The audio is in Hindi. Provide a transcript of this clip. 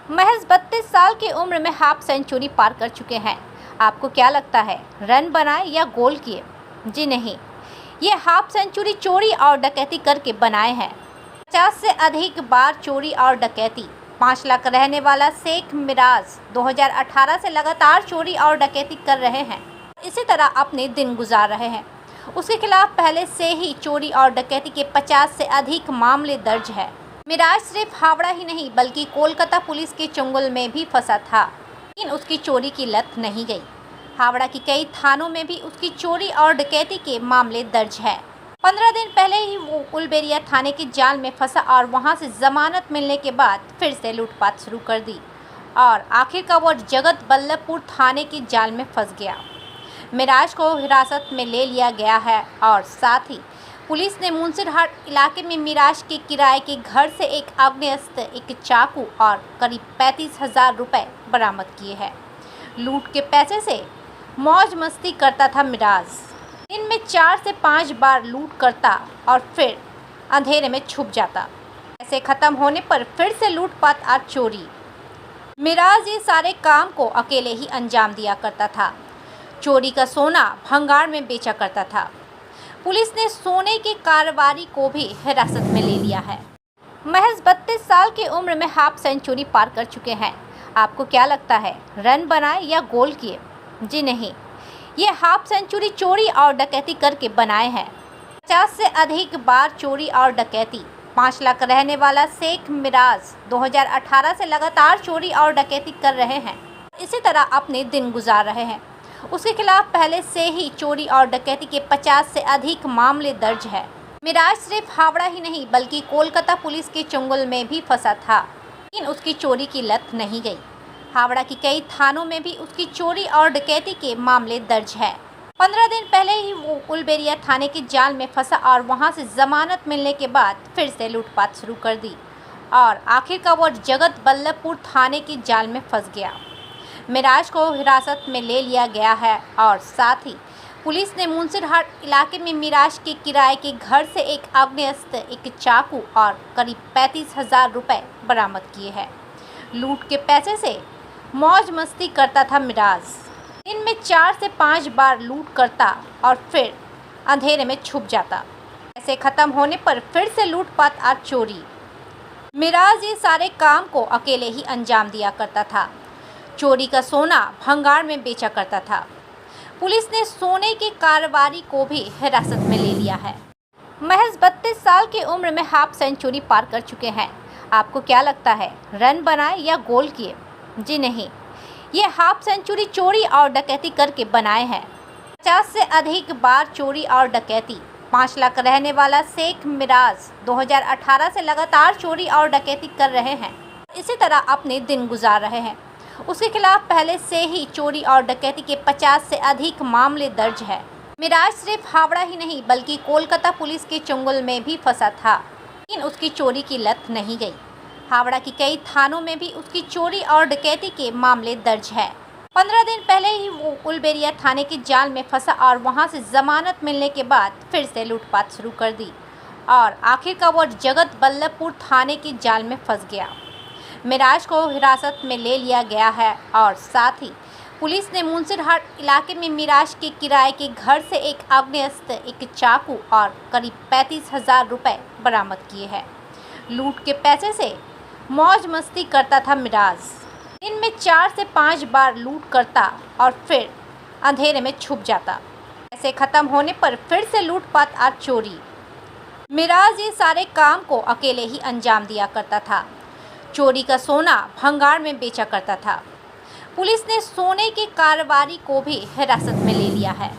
महज 32 साल की उम्र में हाफ सेंचुरी पार कर चुके हैं। आपको क्या लगता है, रन बनाए या गोल किए? जी नहीं, ये हाफ सेंचुरी चोरी और डकैती करके बनाए हैं। 50 से अधिक बार चोरी और डकैती। 5 लाख रहने वाला शेख मिराज 2018 से लगातार चोरी और डकैती कर रहे हैं। इसी तरह अपने दिन गुजार रहे हैं। उसके खिलाफ पहले से ही चोरी और डकैती के 50 से अधिक मामले दर्ज है। मिराज सिर्फ हावड़ा ही नहीं बल्कि कोलकाता पुलिस के चंगुल में भी फंसा था, लेकिन उसकी चोरी की लत नहीं गई। हावड़ा की कई थानों में भी उसकी चोरी और डकैती के मामले दर्ज है। 15 दिन पहले ही वो उलबेरिया थाने के जाल में फंसा और वहां से जमानत मिलने के बाद फिर से लूटपाट शुरू कर दी और आखिरकार वो जगत बल्लभपुर थाने के जाल में फंस गया। मिराज को हिरासत में ले लिया गया है और साथ ही पुलिस ने मुंशिरहाट इलाके में मिराज के किराए के घर से एक आग्नेयास्त्र, एक चाकू और करीब 35,000 रुपये बरामद किए हैं। लूट के पैसे से मौज मस्ती करता था मिराज। दिन में 4 से 5 बार लूट करता और फिर अंधेरे में छुप जाता। पैसे खत्म होने पर फिर से लूटपाट और चोरी। मिराज ये सारे काम को अकेले ही अंजाम दिया करता था। चोरी का सोना भंगार में बेचा करता था। पुलिस ने सोने के कारोबारी को भी हिरासत में ले लिया है। महज 32 साल की उम्र में हाफ सेंचुरी पार कर चुके हैं। आपको क्या लगता है, रन बनाए या गोल किए? जी नहीं, ये हाफ सेंचुरी चोरी और डकैती करके बनाए हैं। 50 से अधिक बार चोरी और डकैती। 5 लाख रहने वाला शेख मिराज 2018 से लगातार चोरी और डकैती कर रहे हैं। इसी तरह अपने दिन गुजार रहे हैं। उसके खिलाफ पहले से ही चोरी और डकैती के 50 से अधिक मामले दर्ज है। मिराज सिर्फ हावड़ा ही नहीं बल्कि कोलकाता पुलिस के चंगुल में भी फंसा था, लेकिन उसकी चोरी की लत नहीं गई। हावड़ा की कई थानों में भी उसकी चोरी और डकैती के मामले दर्ज है। 15 दिन पहले ही वो उलबेरिया थाने के जाल में फंसा और वहां से जमानत मिलने के बाद फिर से लूटपाट शुरू कर दी और आखिरकार वो जगत बल्लभपुर थाने के जाल में फंस गया। मिराज को हिरासत में ले लिया गया है और साथ ही पुलिस ने मुंशिरहाट इलाके में मिराज के किराए के घर से एक आग्नेयास्त्र, एक चाकू और करीब 35,000 रुपये बरामद किए हैं। लूट के पैसे से मौज मस्ती करता था मिराज। दिन में 4 से 5 बार लूट करता और फिर अंधेरे में छुप जाता। पैसे खत्म होने पर फिर से लूटपाट और चोरी। मिराज ये सारे काम को अकेले ही अंजाम दिया करता था। चोरी का सोना भंगार में बेचा करता था। पुलिस ने सोने के कारोबारी को भी हिरासत में ले लिया है। महज 32 साल की उम्र में हाफ सेंचुरी पार कर चुके हैं। आपको क्या लगता है, रन बनाए या गोल किए? जी नहीं, ये हाफ सेंचुरी चोरी और डकैती करके बनाए हैं। 50 से अधिक बार चोरी और डकैती। 5 लाख रहने वाला शेख मिराज 2018 से लगातार चोरी और डकैती कर रहे हैं। इसी तरह अपने दिन गुजार रहे हैं। उसके खिलाफ पहले से ही चोरी और डकैती के 50 से अधिक मामले दर्ज है। मिराज सिर्फ हावड़ा ही नहीं बल्कि कोलकाता पुलिस के चंगुल में भी फंसा था, लेकिन उसकी चोरी की लत नहीं गई। हावड़ा की कई थानों में भी उसकी चोरी और डकैती के मामले दर्ज है। 15 दिन पहले ही वो उलबेरिया थाने के जाल में फंसा और वहां से जमानत मिलने के बाद फिर से लूटपाट शुरू कर दी और आखिरकार वो जगत बल्लभपुर थाने के जाल में फंस गया। मिराज को हिरासत में ले लिया गया है और साथ ही पुलिस ने मुंशिरहाट इलाके में मिराज के किराए के घर से एक आग्नेयास्त्र, एक चाकू और करीब 35,000 रुपये बरामद किए हैं। लूट के पैसे से मौज मस्ती करता था मिराज। दिन में 4 से 5 बार लूट करता और फिर अंधेरे में छुप जाता। पैसे खत्म होने पर फिर से लूटपाट और चोरी। मिराज ये सारे काम को अकेले ही अंजाम दिया करता था। चोरी का सोना भंगार में बेचा करता था। पुलिस ने सोने के कारोबारी को भी हिरासत में ले लिया है।